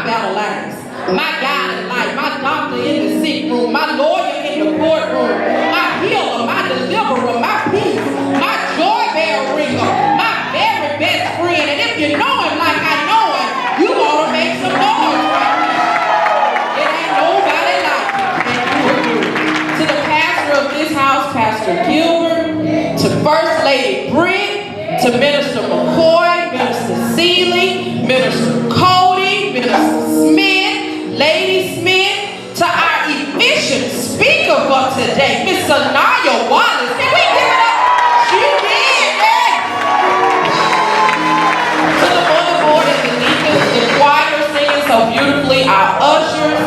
my battle lines, my guide in life, my doctor in the sick room, my lawyer in the courtroom, my healer, my deliverer, my peace, my joy bell ringer, my very best friend. And if you know him like I know him, you ought to make some noise right now. It ain't nobody like him. To the pastor of this house, Pastor Gilbert, to First Lady Britt, to Minister McCoy, Minister Seeley, Minister Cody, Minister Smith, Lady Smith, to our efficient speaker for today, Miss Sanaya Wallace. Can we give it up? She did, yeah. To the motherboard and the deacons, the choir singing so beautifully, our ushers,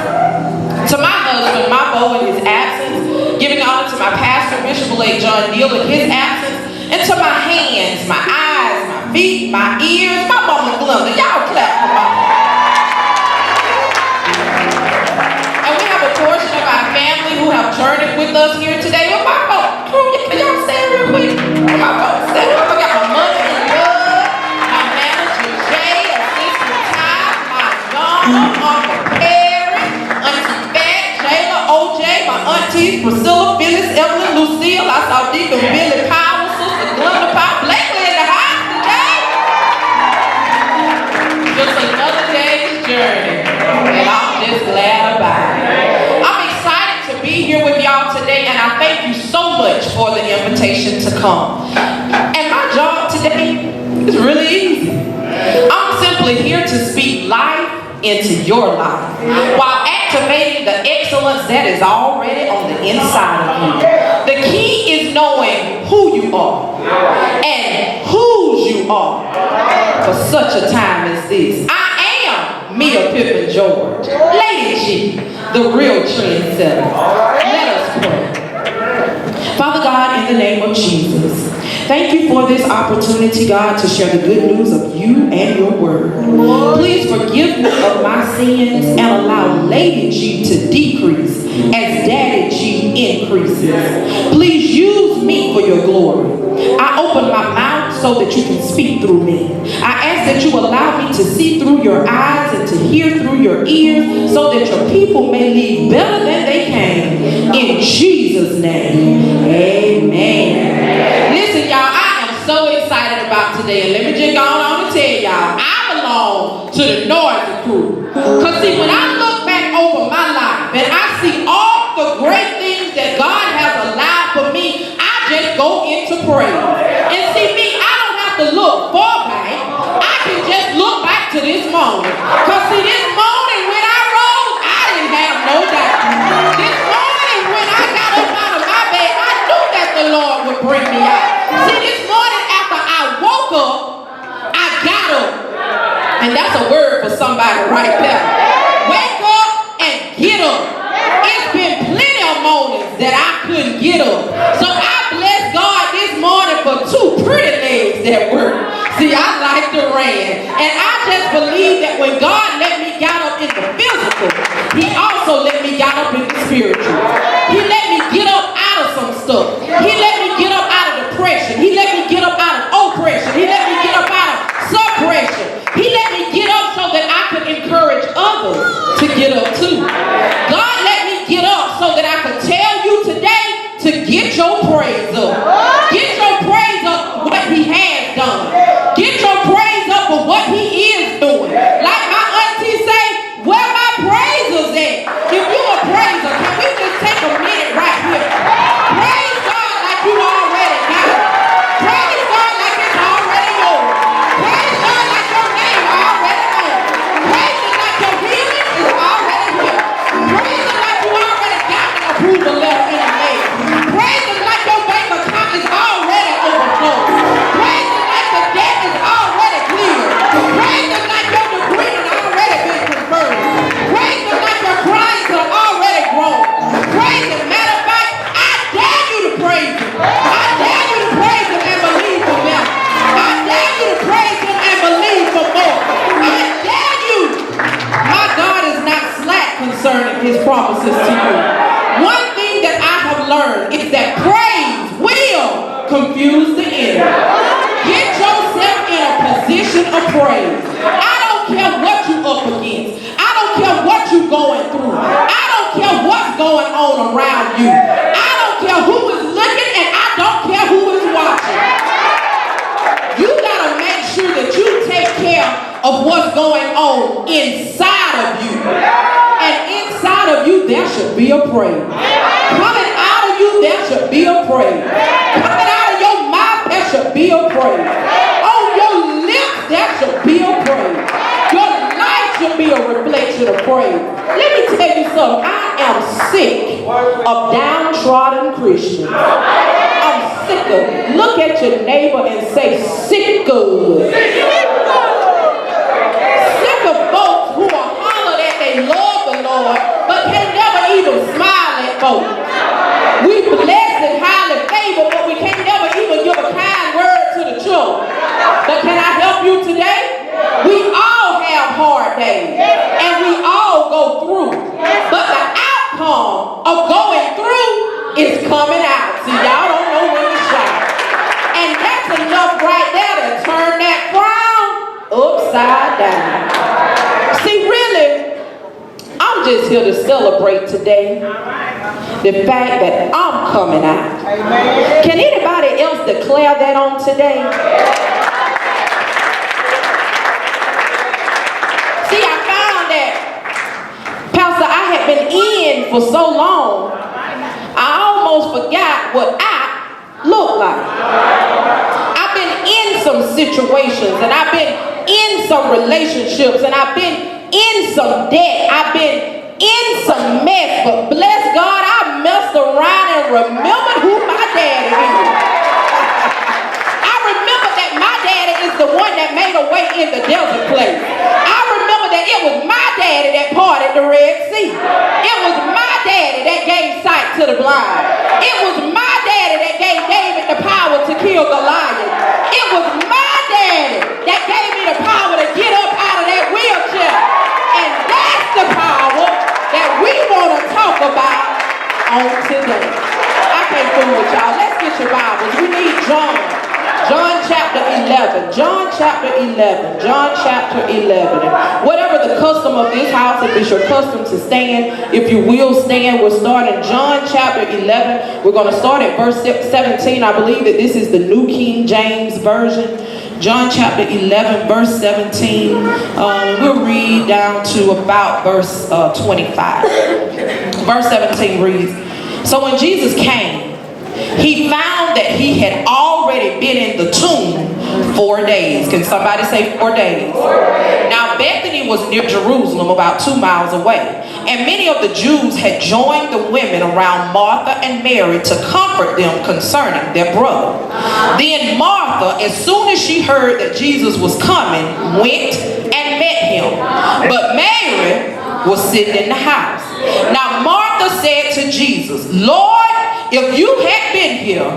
to my husband, my beau in his absence, giving honor to my pastor, Bishop Elect John Neal in his absence, and to my hands, my eyes, my feet, my ears, my mama Glenda. Y'all clap for my And we have a portion of our family who have journeyed with us here today. With my folks, can y'all stand real quick? With my folks, stand up. I got my mother in love, my manager Jay, assistant Ty, my Donna, Uncle Perry, Auntie Fat, Jayla, OJ, my aunties Priscilla, Phyllis, Evelyn, Lucille. I saw Deacon Billy Powell, Sister Glenda Powell, Blakely in the house today. Just another day's journey, and I'm just glad about it. I'm excited to be here with y'all today, and I thank you so much for the invitation to come. And my job today is really easy. I'm simply here to speak life into your life while activating the excellence that is already on the inside of you. The key is knowing who you are and whose you are for such a time as this. I am Mia Pippin George, Lady G, the real trendsetter. Let us pray. Father God, in the name of Jesus, thank you for this opportunity, God, to share the good news of you and your word. Please forgive me of my sins and allow Lady G to decrease as Daddy G increases. Please use me for your glory. I open my mouth so that you can speak through me. I ask that you allow me to see through your eyes and to hear through your ears so that your people may leave better than they came. In Jesus' name, amen. Listen, y'all, I am so excited about today. And let me just go on and tell y'all, I belong to the Noisy crew. Because see, when I look back over my life and I see all the great things that God has allowed for me, I just go into praise. And see me, I don't have to look far back. I can just look back to this moment. Because see, this morning when I rose, I didn't have no doubt. This morning when I got up out of my bed, I knew that the Lord would bring me out. See, this morning after I woke up, I got up. And that's a word for somebody right there. Wake up and get up. It's been plenty of mornings that I couldn't get up. So I bless God this morning for two pretty legs that work. See, I like to run. And I just believe that when God let me get up in the physical, he also let me get up in the spiritual. He let me get up out of some stuff. He let me get up out of depression. He let me get up out of oppression. He let me get up out of suppression. He let me get up so that I could encourage others to get up too. God let me get up so that I could tell you today to get your praise up. Get your praise up for what he has done. Get your praise up for what he is doing. Like my auntie say, where my praisers at? If you a praiser, can we just take a minute right here? Praise God like you already got it. Praise God like it's already yours. Praise God like your name already known. Praise Him like your healing is already here. Praise Him like you already got an approval letter in the mail. Praise Him like your bank account is already overflowed. Praise Him like the debt is already cleared. Praise Him like your degree has already been confirmed. Praise Him like your cries are already grown. Praise Him. Matter of fact, I dare you to praise Him. I dare you to praise Him and believe for better. I dare you to praise Him and believe for more. I dare you. My God is not slack concerning His promises to you. One thing that I have learned is that praise will confuse the enemy. Get yourself in a position of praise. I don't care what you're up against. I should be a praise. Coming out of you, there should be a praise. Coming out of your mouth, there should be a praise. On your lips, there should be a praise. Your life should be a reflection of praise. Let me tell you something. I am sick of downtrodden Christians. I'm sick of. Look at your neighbor and say, sick of. Sick of folks who are holler that they love the Lord, but can never even smile at folks. We blessed and highly favored, but we can never even give a kind word to the children. But can I help you today? We all have hard days, and we all go through. But the outcome of going through is coming out. See, y'all don't know when to shout. And that's enough right there to turn that frown upside down. See, really, I'm just here to celebrate today the fact that I'm coming out. Can anybody else declare that on today? See, I found that, Pastor, I had been in for so long, I almost forgot what I look like. I've been in some situations, and I've been in some relationships, and I've been in some debt. I've been in some mess, but bless God, I messed around and remembered who my daddy is. I remember that my daddy is the one that made a way in the desert place. I remember that it was my daddy that parted the Red Sea. It was my daddy that gave sight to the blind. It was my daddy that gave David the power to kill Goliath. It was my daddy that gave me the power to get up out of that wheelchair. And that's the power that we want to talk about on today. I can't fool with y'all. Let's get your Bibles. We need John chapter 11. John chapter 11. John chapter 11. Whatever the custom of this house, if it's your custom to stand, if you will stand, we'll start in John chapter 11. We're going to start at verse 17. I believe that this is the New King James Version. John chapter 11, verse 17. We'll read down to about verse 25. Verse 17 reads, so when Jesus came, he found that he had already been in the tomb 4 days. Can somebody say 4 days? 4 days. Now Bethany was near Jerusalem, about 2 miles away. And many of the Jews had joined the women around Martha and Mary to comfort them concerning their brother. Then Martha, as soon as she heard that Jesus was coming, went and met him. But Mary was sitting in the house. Now Martha said to Jesus, Lord, if you had been here,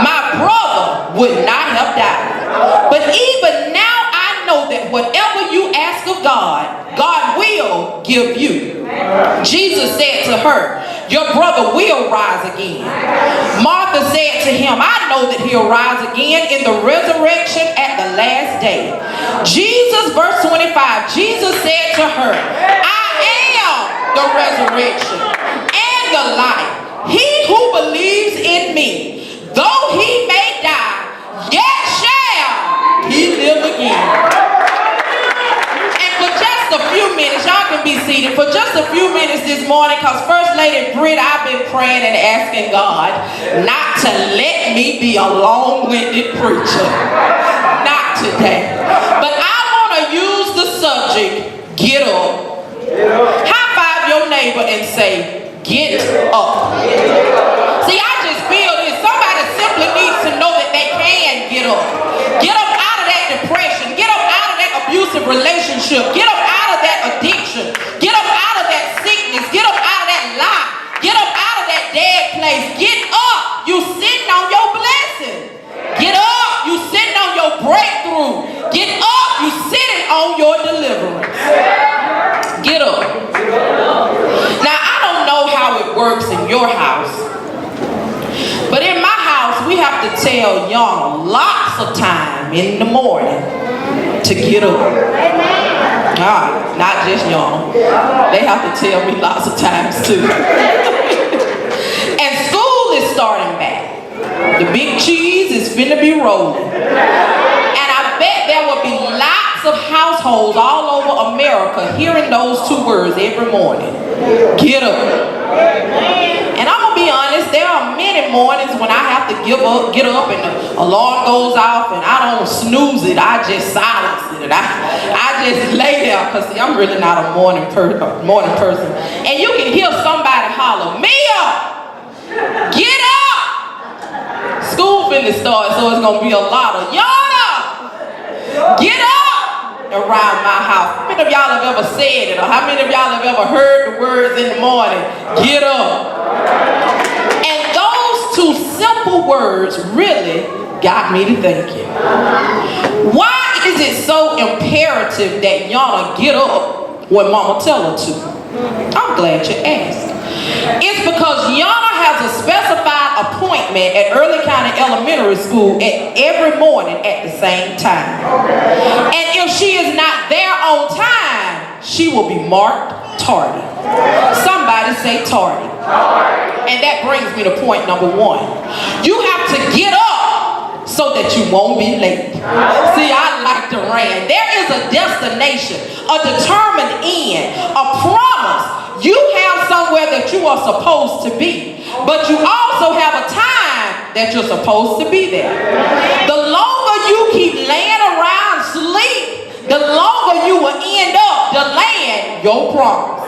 my brother would not have died. But even now I know that whatever you ask of God, God will give you. Jesus said to her, your brother will rise again. Martha said to him, I know that he'll rise again in the resurrection at the last day. Jesus, verse 25, Jesus said to her, I am the resurrection and the life. He who believes in me, though he may die, yet shall he live again. And for just a few minutes, y'all can be seated, for just a few minutes this morning, because First Lady Britt, I've been praying and asking God not to let me be a long-winded preacher. Not today. But I want to use the subject, get up. High five your neighbor and say, get up. See, I just feel this. Somebody simply needs to know that they can get up. Get up out of that depression. Get up out of that abusive relationship. Get up out of that addiction. Get up out of that sickness. Get up out of that lie. Get up out of that dead place. Get up. You sitting on your blessing. Get up. You sitting on your breakthrough. Get up. You sitting on your deliverance. Get up. Now, I don't know how it works in your house, but in my house, we have to tell Young lots of time in the morning to get up. Not just Young. They have to tell me lots of times too. And school is starting back. The big cheese is finna be rolling. And I bet there will be lots of households all over America hearing those two words every morning. Get up. And I'm going to be honest, there are many mornings when I have to get up and the alarm goes off and I don't snooze it. I just silence it. And I just lay there because I'm really not a morning person. And you can hear somebody holler, Mia, get up. School finna start, so it's going to be a lot of, Yana, get up around my house. How many of y'all have ever said it? Or how many of y'all have ever heard the words in the morning, get up? And those two simple words really got me to thinking. Why is it so imperative that Yana get up when Mama tell her to? I'm glad you asked. It's because Yana has a specified appointment at Early County Elementary School every morning at the same time. And if she is not there on time, she will be marked tardy. Somebody say tardy. And that brings me to point number one. You have to get up so that you won't be late. See, I like to rant. There is a destination, a determined end, a promise. You have somewhere that you are supposed to be, but you also have a time that you're supposed to be there. The longer you keep laying around sleep, the longer you will end up delaying your promise.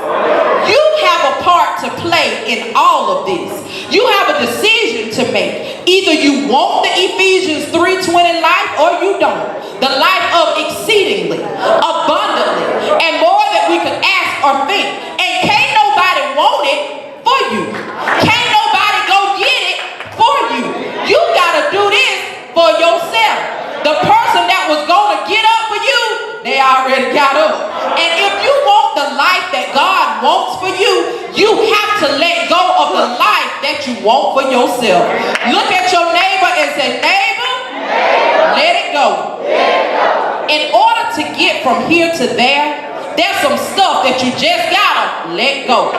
You have a part to play in all of this. You have a decision to make. Either you want the Ephesians 3:20 life or you don't. The life of exceedingly, abundantly, and more than we could ask or think. And can't nobody want it for you. Can't nobody go get it for you. You gotta do this for yourself. The person that was gonna get up for you, they already got up. And if you want the life that God wants for you, you have to let go of the life that you want for yourself. Look at your neighbor and say, neighbor, let it go. In order to get from here to there, there's some stuff that you just gotta let go.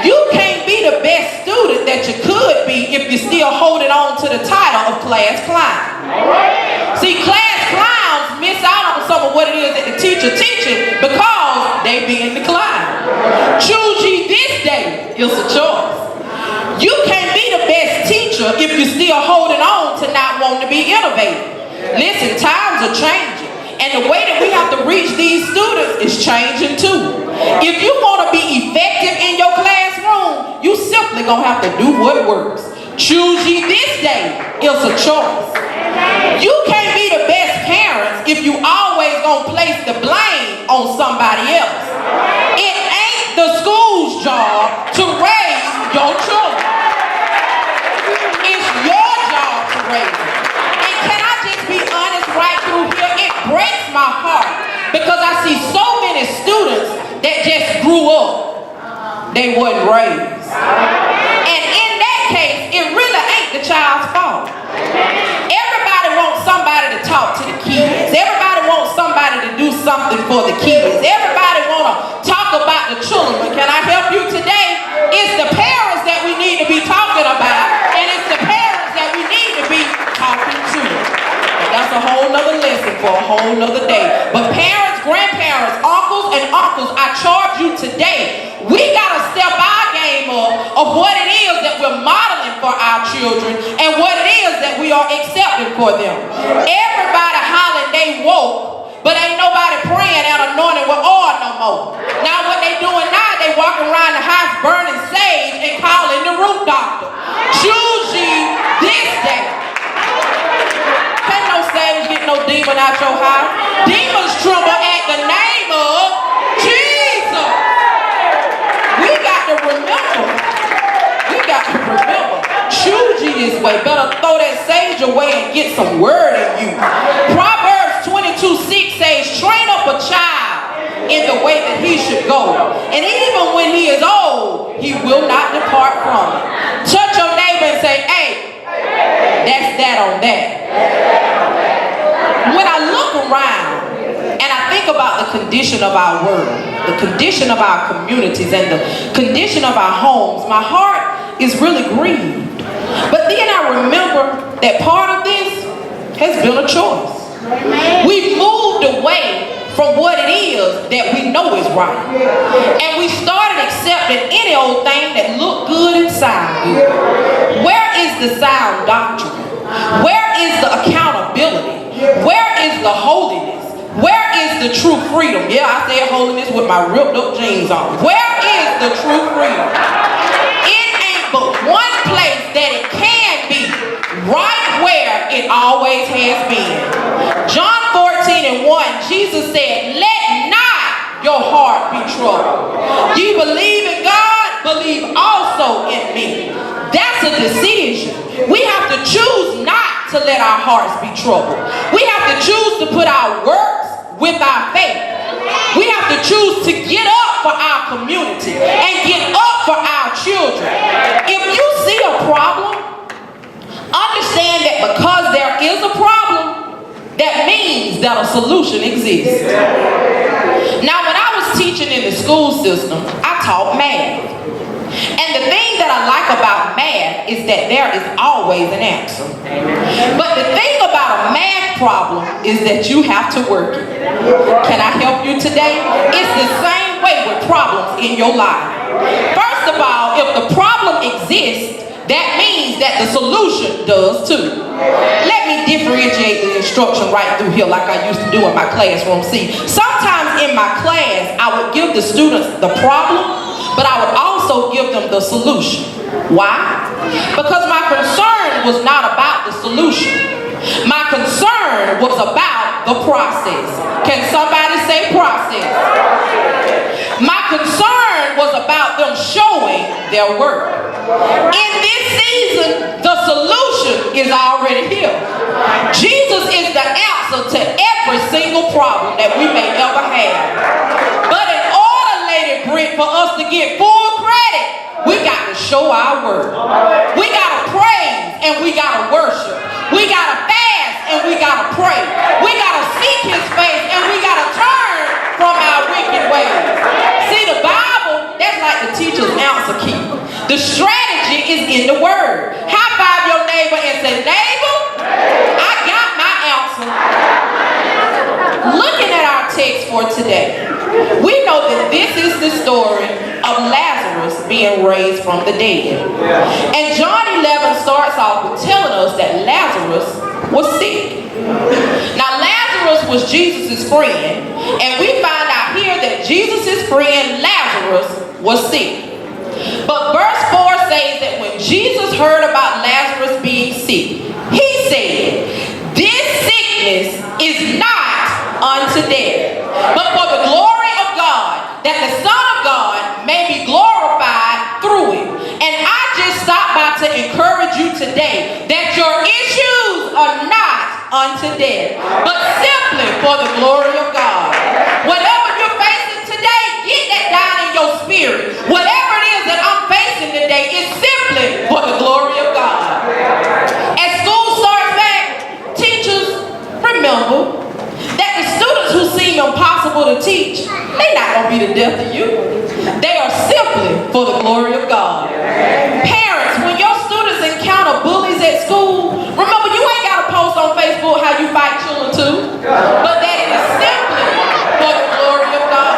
You can't be the best student that you could be if you're still holding on to the title of class clown. See, class clowns miss out on some of what it is that the teacher teaching because they be in decline. Choose ye this day is a choice. You can't be the best teacher if you're still holding on to not wanting to be innovative. Listen, times are changing. And the way that we have to reach these students is changing too. If you want to be effective in your classroom, you simply gonna have to do what works. Choose ye this day is a choice. You can't be the best parents if you always gonna place the blame on somebody else. It ain't the school's job to raise your children. It's your job to raise them. And can I just be honest right through here? It breaks my heart because I see so many students that just grew up. They wasn't raised. And in that case, it really ain't the child's fault. Everybody wants somebody to talk to the kids. Everybody wants somebody to do something for the kids. Everybody want to talk about the children. But can I help you today? It's the parents that we need to be talking about, and it's the parents that we need to be talking to. That's a whole nother lesson for a whole nother day. But parents, grandparents, uncles, and uncles, I charge you today, we got to step our game up of what it is that we're modeling for our children and what it is that we are accepting for them. Everybody hollering they woke, but ain't nobody praying and anointing with oil no more. Now what they doing now, they walking around the house burning sage and calling the root doctor. Choose ye this day. Can't no sage get no demon out your house. Demons tremble at the name of Jesus. We got to remember. Choose ye this way. Better throw that sage away and get some word in you. Proverbs 22:6 says, train up a child in the way that he should go. And even when he is old, he will not depart from it. Touch your neighbor and say, hey, that's that on that. When I look around and I think about the condition of our world, the condition of our communities, and the condition of our homes, my heart is really grieved. But then I remember that part of this has been a choice. We moved away from what it is that we know is right. And we started accepting any old thing that looked good and sounded good. Where is the sound doctrine? Where is the accountability? Where is the holiness? Where is the true freedom? Yeah, I said holiness with my ripped up jeans on. Where is the true freedom? It ain't but one place that it can be, right where it always has been. John 14:1, Jesus said, let not your heart be troubled. You believe in God, believe also in me. That's a decision. We have to choose not to let our hearts be troubled. We have to choose to put our works with our faith. We have to choose to get up for our community and get up for our children. If you see a problem, understand that because there is a problem, that means that a solution exists. Now, when I was teaching in the school system, I taught math. And the thing that I like about math is that there is always an answer. But the thing about a math problem is that you have to work it. Can I help you today? It's the same way with problems in your life. First of all, if the problem exists, that means that the solution does too. Let me differentiate the instruction right through here like I used to do in my classroom. See, sometimes in my class, I would give the students the problem, but I would also give them the solution. Why? Because my concern was not about the solution. My concern was about the process. Can somebody say process? My concern was about them showing their work. In this season, the solution is already here. Jesus is the answer to every single problem that we may ever have. But in order, Lady Britt, for us to get full credit, we got to show our work. We got to praise and we got to worship. We got to fast and we got to pray. We got to seek his face and we got to turn from our wicked ways. See, the Bible, that's like the teacher's answer key. The strategy is in the word. High five your neighbor and say, neighbor, I got my answer. Looking at our text for today, we know that this is the story of Lazarus being raised from the dead. And John 11 starts off with telling us that Lazarus was sick. Now Lazarus was Jesus' friend, and we find out here that Jesus' friend Lazarus was sick. But verse 4 says that when Jesus heard about Lazarus being sick, he said, this sickness is not unto death, but for the glory of God, that the Son of God may be glorified through it. And I just stopped by to encourage you today that your issues are not unto death, but simply for the glory of God. Whatever you're facing today, get that down in your spirit. Whatever it is that I'm facing today is simply for the glory of God. As school starts back, teachers, remember that the students who seem impossible to teach, they're not going to be the death of you. They are simply for the glory of God. Parents, when your students encounter bullies at school, remember you ain't got to post on Facebook how you fight children too, but that it is simply for the glory of God.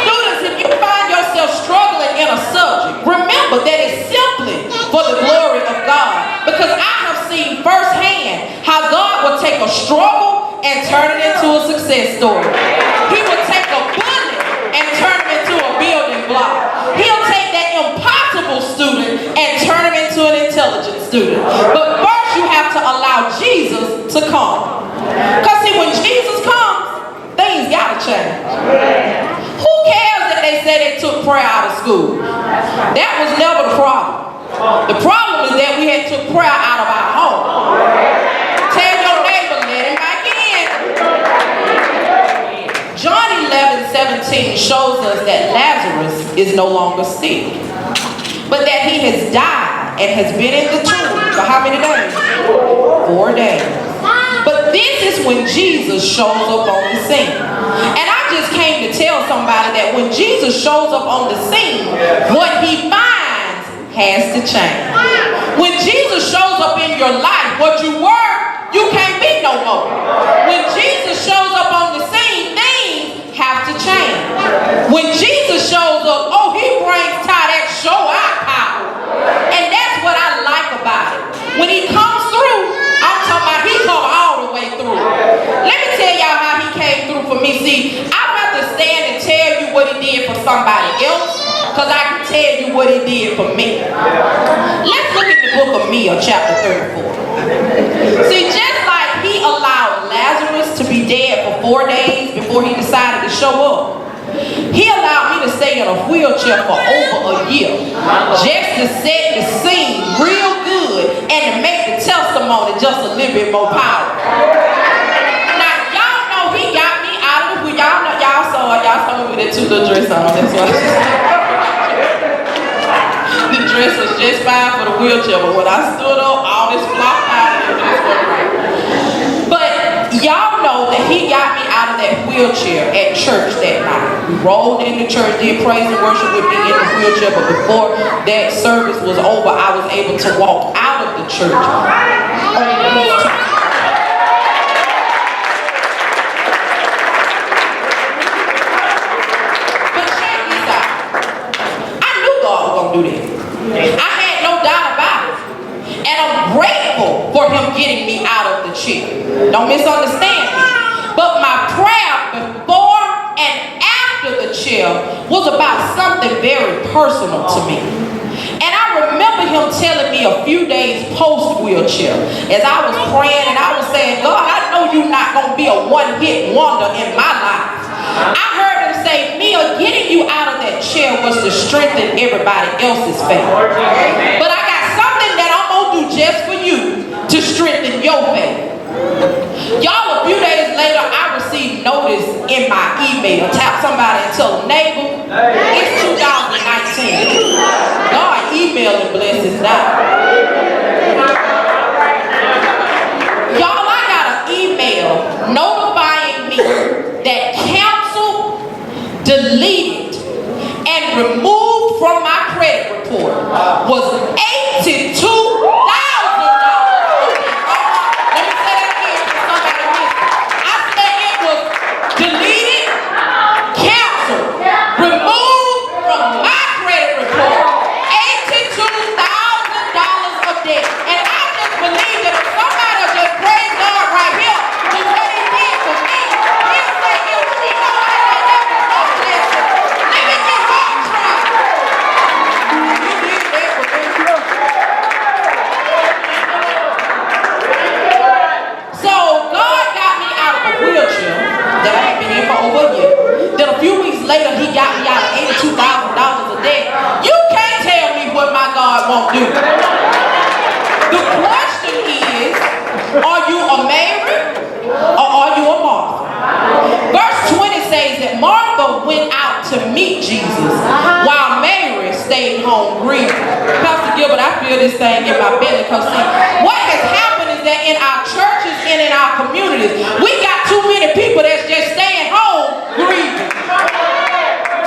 Students, if you find yourself struggling in a subject, remember that it's simply for the glory of God. Because I have seen firsthand how God will take a struggle and turn it into a success story. He will take a bullet and turn it into a building block. He'll take that impossible student and turn him into an intelligent student. But first you have to allow Jesus to come. Because see, when Jesus comes, things gotta change. Who cares that they say they took prayer out of school? That was never the problem. The problem is that we had took prayer out of our home. Tell your neighbor, let him back in. John 11:17 shows us that Lazarus is no longer sick, but that he has died and has been in the tomb for how many days? 4 days. But this is when Jesus shows up on the scene. And I just came to tell somebody that when Jesus shows up on the scene, what he finds has to change. When Jesus shows up in your life, what you were, you can't be no more. When Jesus shows up on the scene, When Jesus shows up, oh, he brings that show our power. And that's what I like about it. When he comes through, I'm talking about he come all the way through. Let me tell y'all how he came through for me. See, I'd rather stand and tell you what he did for somebody else, because I can tell you what he did for me. Let's look at the book of Mia, chapter 34. See, just like he allowed Lazarus to be dead for 4 days before he decided to show up, he allowed me to stay in a wheelchair for over a year, just to set the scene real good and to make the testimony just a little bit more powerful. Now, y'all know he got me out of the wheelchair. Y'all know, y'all saw me with that 2 little dress on. That's why the dress was just fine for the wheelchair, but when I stood up, all this flopped out and it just wasn't right. But y'all know that he got me out of that wheelchair at church that night. We rolled into church, did praise and worship with me in the wheelchair, but before that service was over, I was able to walk out of the church. But check this out. I knew God was going to do that. I had no doubt about it. And I'm grateful for him getting me out of the chair. Don't misunderstand me. But my prayer before and after the chair was about something very personal to me. And I remember him telling me a few days post-wheelchair, as I was praying and I was saying, God, I know you're not going to be a one-hit wonder in my life. I heard him say, Mia, getting you out of that chair was to strengthen everybody else's faith. But I got something that I'm going to do just for you to strengthen your faith. Y'all, a few days later, I received notice in my email. Tap somebody and tell them, neighbor, it's 2019. God emailing blessings now. Y'all, I got an email notifying me that council deleted and removed from my credit report was $82,000. Deleted, canceled, removed from my credit report, $82,000 of debt. And I just believe that if somebody will just praise God right here for what he did for me, he'll say, you know I got that before blessing. Let me get home try. He did that for me. So God got me out of a wheelchair that I had been in for over a year. Then a few weeks later, he got me out of $82,000 of debt. You can't tell me what my God won't do. The question is, are you a Mary or are you a Martha? Verse 20 says that Martha went out to meet Jesus while Mary stayed home grieving. Pastor Gilbert, I feel this thing in my belly because see, what has happened is that in our churches and in our communities, we got too many people that's just staying home grieving.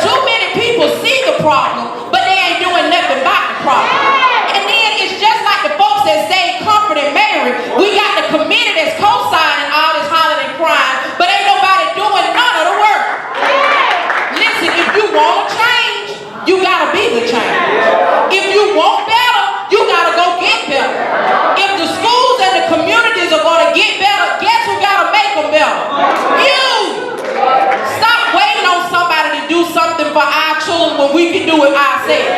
Too many people see the problem, but they ain't doing nothing about the problem. And then it's just like the folks that say comfort and Mary. We got the committee that's co-signing all this hollering and crying, but ain't nobody doing none of the work. Listen, if you want to change, you gotta be the change. If you want better, you gotta go get better. If the schools and the communities are gonna get better, guess who gotta make them better? You! Stop waiting on somebody to do something for our children when we can do it ourselves.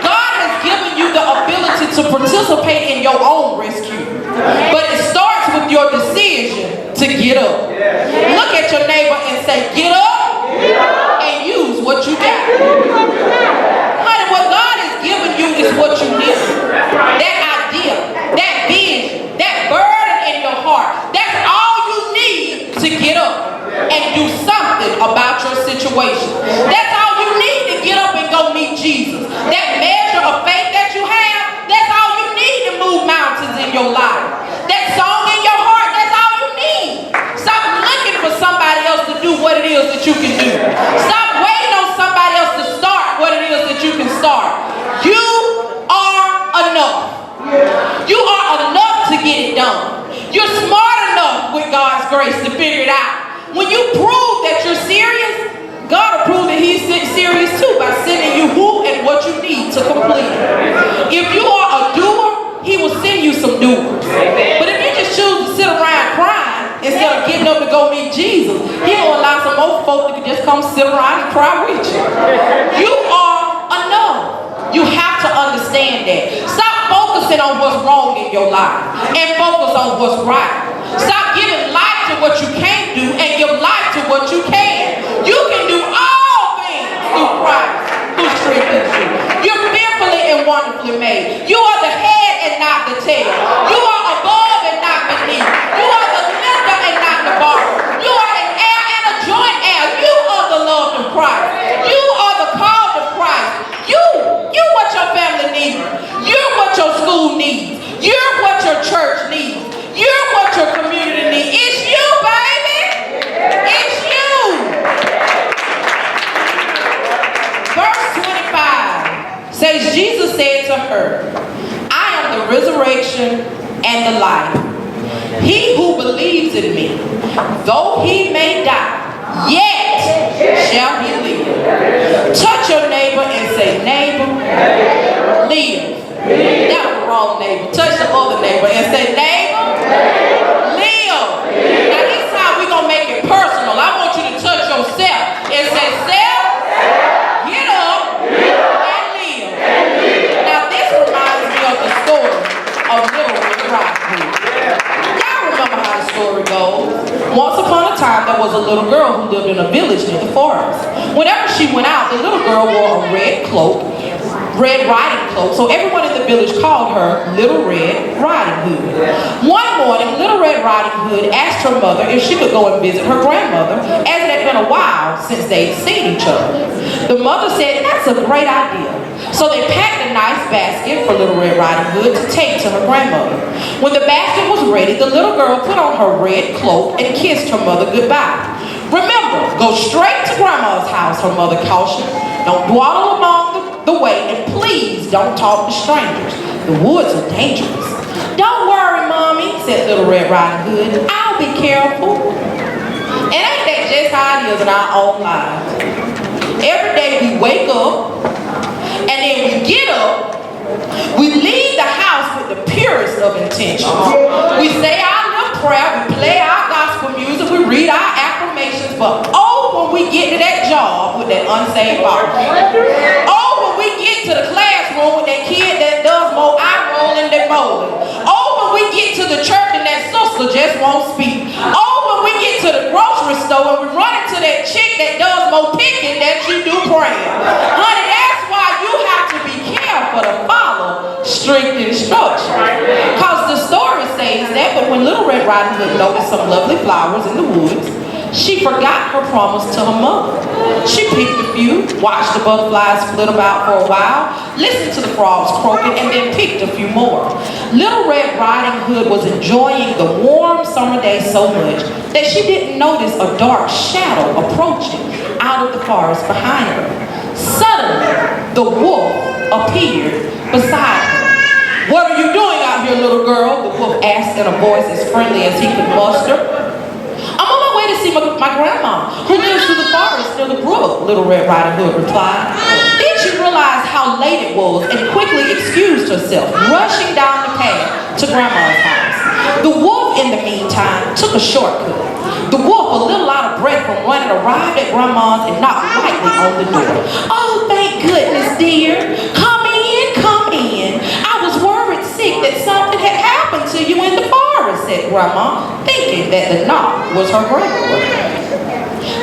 God has given you the ability to participate in your own rescue. But it starts with your decision to get up. Look at your neighbor and say, get up and use what you got. Honey, what God has given you is what you need. That idea, that vision, that burden in your heart, that's all you need to get up and do something about your situation. That's all you need to get up and go meet Jesus. That measure of faith that you have, that's all you need to move mountains in your life. That song in your heart, that's all you need. Stop looking for somebody else to do what it is that you can do. Stop waiting on somebody else to start what it is that you can start. You are enough. You are enough to get it done. You're smart enough with God's grace to figure it out. When you prove that you're serious, cry with you. You are enough. You have to understand that. Stop focusing on what's wrong in your life and focus on what's right. Stop giving life to what you can't do and give life to what you can. You can do all things through Christ who strengthens you. You're fearfully and wonderfully made. You are the head and not the tail. You are above and not beneath. You are the lender and not the borrower. You are an heir and a joint heir. You are the loved of Christ. You are the called of Christ. You're what your family needs. You're what your school needs. You're what your church needs. You're what your community needs. It's you, baby. It's you. Verse 25 says, Jesus said to her, I am the resurrection and the life. He who believes in me, though he may die, yet shall he live. Touch your neighbor and say, neighbor, live. That was the wrong neighbor. Touch the other neighbor and say, neighbor, live. Now this time we're going to make it personal. I want you to touch yourself and say, self, get up and live. Now this reminds me of the story of Little Red Riding Hood. Y'all remember how the story goes. Once upon a time there was a little girl who lived in a village near the forest. Whenever she went out, the little girl wore a red cloak, Red Riding Cloak, so everyone in the village called her Little Red Riding Hood. One morning, Little Red Riding Hood asked her mother if she could go and visit her grandmother, as it had been a while since they'd seen each other. The mother said, that's a great idea. So they packed a nice basket for Little Red Riding Hood to take to her grandmother. When the basket was ready, the little girl put on her red cloak and kissed her mother goodbye. Remember, go straight to Grandma's house, her mother cautioned. Don't dawdle along the way, and please don't talk to strangers. The woods are dangerous. Don't worry, Mommy, said Little Red Riding Hood. I'll be careful. And ain't that just how it is in our own lives? Every day we wake up, and then we get up, we leave the house with the purest of intentions. We say our little prayer, we play our gospel music, we read our affirmations, but when we get to that job with that unsaved body. When we get to the classroom with that kid that does more eye rolling than bowling. When we get to the church and that sister just won't speak. When we get to the grocery store and we run into that chick that does more picking than she do praying. Honey, that's why you have to be careful to follow strict instructions. Because the story says that, but when Little Red Riding Hood noticed some lovely flowers in the woods, she forgot her promise to her mother. She picked a few, watched the butterflies flit about for a while, listened to the frogs croaking, and then picked a few more. Little Red Riding Hood was enjoying the warm summer day so much that she didn't notice a dark shadow approaching out of the forest behind her. Suddenly, the wolf appeared beside her. What are you doing out here, little girl? The wolf asked in a voice as friendly as he could muster. I'm on my way to see my grandma, who lives through the forest near the brook, Little Red Riding Hood replied. Then she realized how late it was and quickly excused herself, rushing down the path to Grandma's house. The wolf, in the meantime, took a shortcut. The wolf, a little out of breath from running, arrived at Grandma's and knocked lightly on the door. Oh, thank goodness, dear. Come in, come in. I was worried sick that something had happened to you in the forest, said Grandma, thinking that the knock was her grandmother.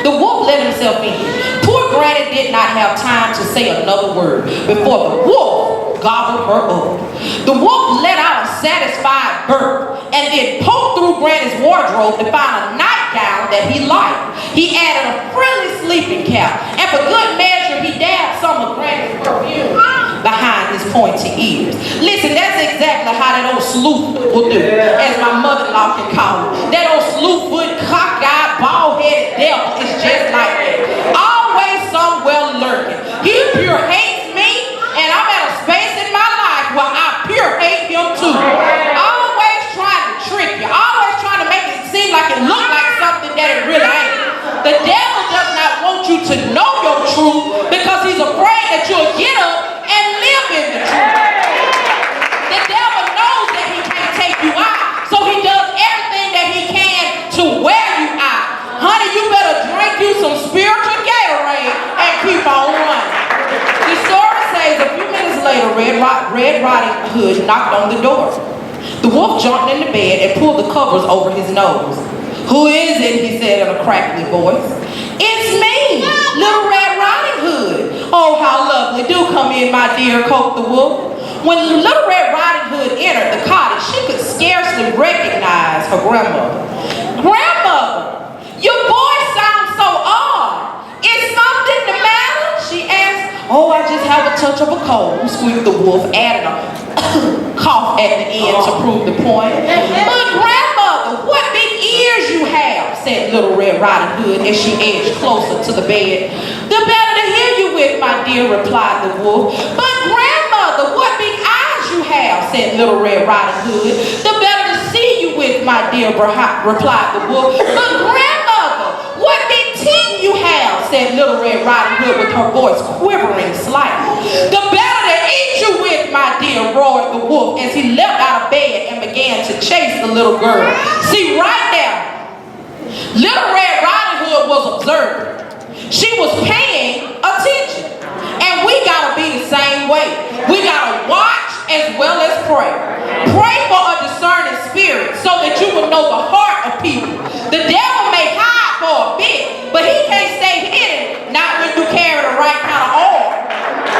The wolf let himself in. Poor Granny did not have time to say another word before the wolf gobbled her up. The wolf let out a satisfied burp and then poked through Granny's wardrobe to find a nightgown that he liked. He added a frilly sleeping cap, and for good measure, he dabbed some of Granny's perfume behind his pointy ears. Listen, that's exactly how that old sleuth will do, as my mother-in-law can call him. That old sleuth-foot, cock-eyed, bald-headed devil is just like that. Always somewhere lurking. He pure hates me, and I'm at a space in my life where I pure hate him too. Always trying to trick you. Always trying to make it seem like it look like something that it really ain't. The devil does not want you to know your truth because he's afraid that you'll get up and live in the truth. The devil knows that he can't take you out, so he does everything Little Red Riding Hood knocked on the door. The wolf jumped in the bed and pulled the covers over his nose. "Who is it?" he said in a crackly voice. "It's me, Little Red Riding Hood." "Oh, how lovely. Do come in, my dear," croaked the wolf. When Little Red Riding Hood entered the cottage, she could scarcely recognize her grandmother. "Grandmother, your voice sounds so odd. Is something the matter?" she asked. "Oh, I just have a touch of a cold," squeaked the wolf, adding a cough at the end to prove the point. "But grandmother, what big ears you have," said Little Red Riding Hood as she edged closer to the bed. "The better to hear you with, my dear," replied the wolf. "But grandmother, what big eyes you have," said Little Red Riding Hood. "The better to see you with, my dear," replied the wolf. "But grandmother, what big teeth you have," said Little Red Riding Hood with her voice quivering slightly. "The better to eat you with, my dear," roared the wolf as he leapt out of bed and began to chase the little girl. See, right now, Little Red Riding Hood was observing. She was paying attention. And we gotta be the same way. We gotta watch as well as pray. Pray for a discerning spirit so that you will know the heart of people. The devil may hide for a bit, but he can't stay hidden, not when you carry the right kind of oil.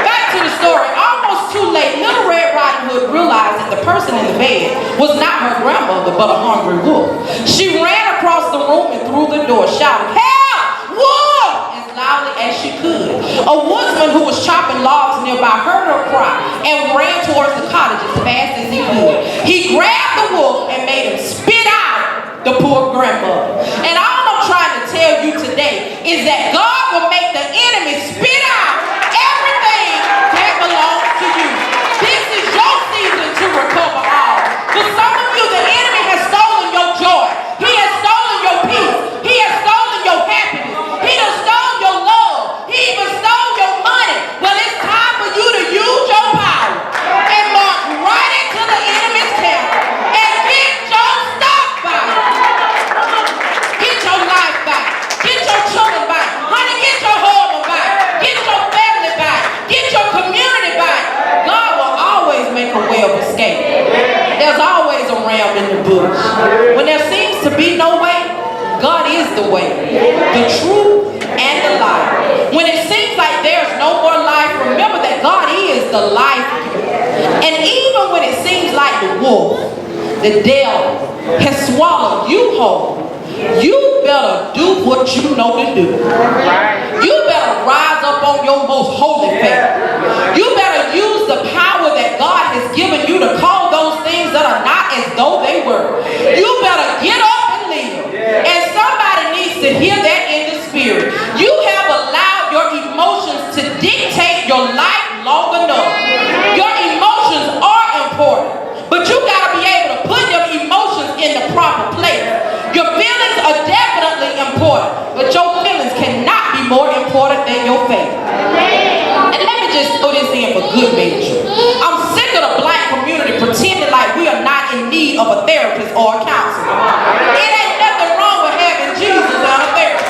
Back to the story. Almost too late, Little Red Riding Hood realized that the person in the bed was not her grandmother, but a hungry wolf. She ran across the room and through the door, shouting, "Help! Wolf!" as loudly as she could. A woodsman who was chopping logs nearby heard her cry and ran towards the cottage as fast as he could. He grabbed the wolf and made him spit out the poor grandmother. And all I'm trying to tell you today is that God will make the enemy spit out everything that belongs to you. This is your season to recover all. For some of you, the enemy has stolen your joy. He has stolen your peace. He has stolen your happiness. He has stolen your love. He even stole your money. Well, it's time for you to use your power and march right into the enemy's camp and get your stuff back. Get your life back. Get your children back. Honey, get your home back. Get your family back. Get your community back. God will always make a way of escape. There's always a ram in the bush. When there seems to be no way, God is the way, the truth, and the life. When it seems like there's no more life, remember that God is the life. And even when it seems like the wolf, the devil, has swallowed you whole, you better do what you know to do. You better rise up on your most holy faith. You better use the power that God has given you to call those things that are not as though they were. You better get up and live. And somebody needs to hear that in the spirit. You have allowed your emotions to dictate your life long enough. Your emotions are important, but you got to be able to put your emotions in the proper place. Your feelings are definitely important, but your feelings cannot be more important than your faith. And let me just throw this in for good measure. I'm sick of the black community pretending like we are not in need of a therapist or a counselor. It ain't nothing wrong with having Jesus and a therapist.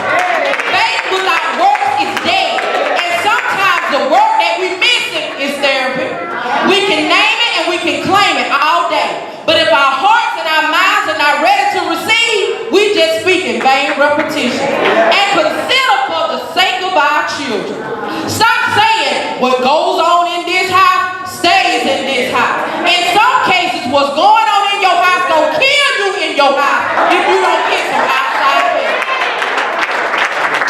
Faith without works is dead. And sometimes the work that we're missing is therapy. We can name it and we can claim it all day. But if our hearts and our minds are not ready to receive, we just speak in vain repetition. And consider for the sake of our children. Stop saying what goes on in this house stays in this house. In some cases, what's going on in your house gonna kill you in your house if you don't get some outside help.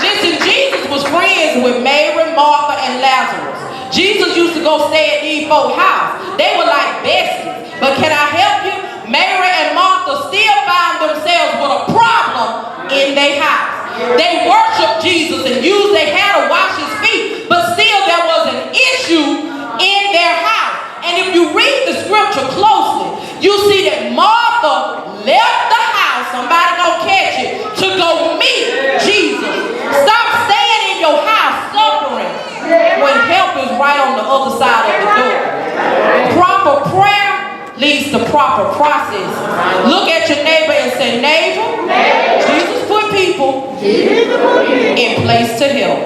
Listen, Jesus was friends with Mary, Martha, and Lazarus. Jesus used to go stay at these folks' house. They were like besties. But can I help you? Mary and Martha still found themselves with a problem in their house. They worshiped Jesus and used their hair to wash his feet, but still there was an issue in their house. And if you read the scripture closely, you see that Martha left the house, somebody gonna catch it, to go meet Jesus. Stop staying in your house suffering when help is right on the other side of the door. Proper prayer leads to proper process. Look at your neighbor and say, neighbor, Jesus put people people in place to help.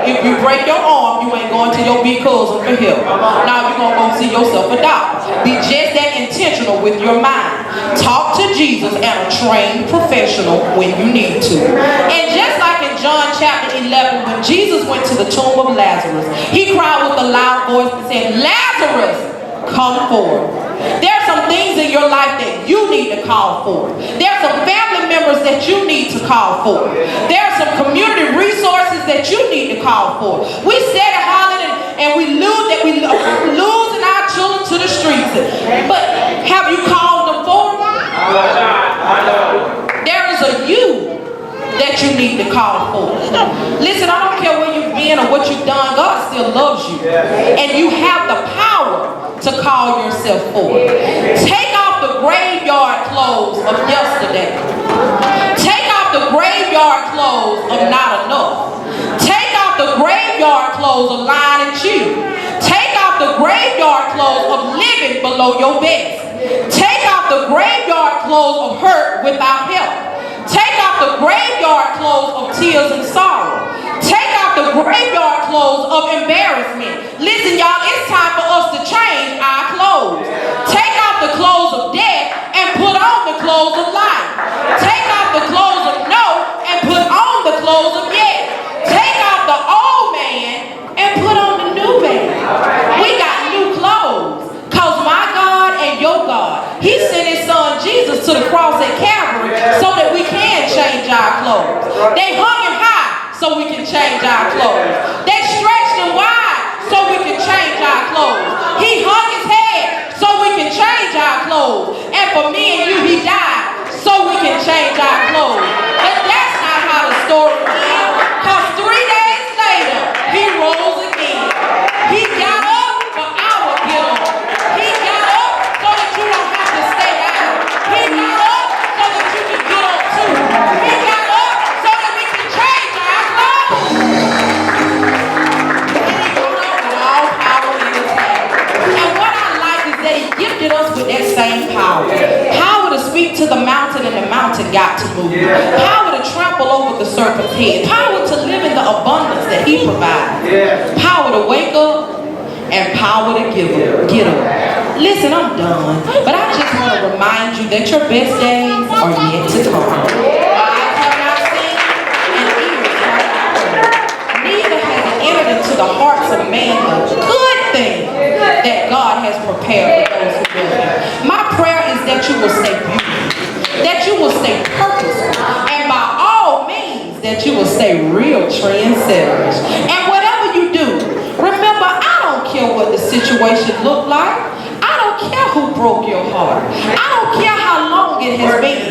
If you break your arm, you ain't going to your big cousin for help. Now you're going to go see yourself a doctor. Be just that intentional with your mind. Talk to Jesus and a trained professional when you need to. And just like in John chapter 11, when Jesus went to the tomb of Lazarus, he cried with a loud voice and said, Lazarus, come forth. There are some things in your life that you need to call for. There are some family members that you need to call for. There are some community resources that you need to call for. We sit at hollering and we losing our children to the streets. But have you called them for? There is a you that you need to call for. Listen, I don't care where you've been or what you've done. God still loves you. And you have the power to call yourself forward. Take off the graveyard clothes of yesterday. Take off the graveyard clothes of not enough. Take off the graveyard clothes of lying and cheating. Take off the graveyard clothes of living below your best. Take off the graveyard clothes of hurt without help. Take off the graveyard clothes of tears and sorrow. Take off the graveyard clothes of embarrassment. Listen, y'all, it's time for us to change our clothes. Take off the clothes of death and put on the clothes of life. Take off the clothes of no and put on the clothes of yes. Take off the old man and put on the new man. We got new clothes. Because my God and your God, he sent his son Jesus to the cross at Calvary so that we can change our clothes. They hung him high so we can change our clothes. They stretched him wide so we can change our clothes. He hung his head so we can change our clothes. And for me and you, he died so we can change our clothes. But that's not how the story ends. Because 3 days later, he rose again. He got up for our get up. He got up so that you don't have to stay down. He got up so that you can get up too. He got up so that we can change our clothes. He got up with all power in his hand. And what I like is that he gifted us with that same power. Power to speak to the mountain and the mountain got to move. Power to trample over the serpent's head. Power to live in the abundance that he provides. Power to wake up and power to get up. Listen, I'm done. But I just want to remind you that your best days are yet to come. Eyes have not seen and ears have not heard. Neither has it entered into the hearts of man the good thing that God has prepared for those who love him. My prayer is that you will stay beautiful, that you will stay purposeful, and by all means that you will stay real trendsetters. And whatever you do, remember, I don't care what the situation looked like. I don't care who broke your heart. I don't care how long it has been.